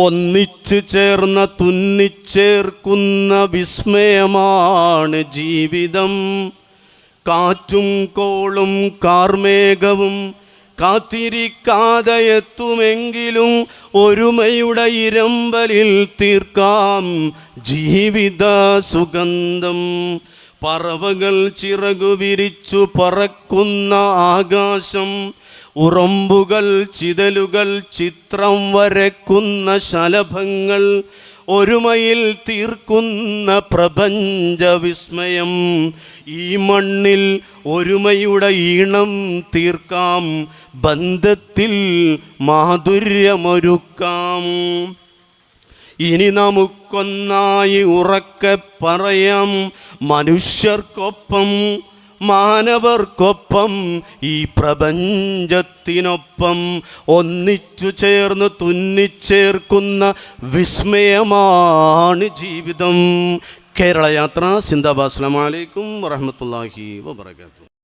ഒന്നിച്ചു ചേർന്ന തുന്നിച്ചേർക്കുന്ന വിസ്മയമാണ് ജീവിതം. കാറ്റും കോളും കാർമേഘവും കാത്തിരിക്കാതെ എത്തുമെങ്കിലും ഒരുമയുടെ ഇരമ്പലിൽ തീർക്കാം ജീവിത സുഗന്ധം. പറവകൾ ചിറകു വിരിച്ചു പറക്കുന്ന ആകാശം, ഉറമ്പുകൾ ചിതലുകൾ ചിത്രം വരക്കുന്ന ശലഭങ്ങൾ, ഒരുമയിൽ തീർക്കുന്ന പ്രപഞ്ച വിസ്മയം. ഈ മണ്ണിൽ ഒരുമയുടെ ഈണം തീർക്കാം, ബന്ധത്തിൽ മാധുര്യമൊരുക്കാം. ഇനി നമുക്കൊന്നായി ഉറക്കെ പറയാം, മനുഷ്യർക്കൊപ്പം മാനവർക്കൊപ്പം ഈ പ്രപഞ്ചത്തിനൊപ്പം ഒന്നിച്ചു ചേർന്ന് തുന്നിച്ചേർക്കുന്ന വിസ്മയമാണ് ജീവിതം. കേരള യാത്ര സിന്ദാബാദ്. അസ്സലാമു അലൈക്കും വറഹ്മത്തുള്ളാഹി വബറകാതുഹു.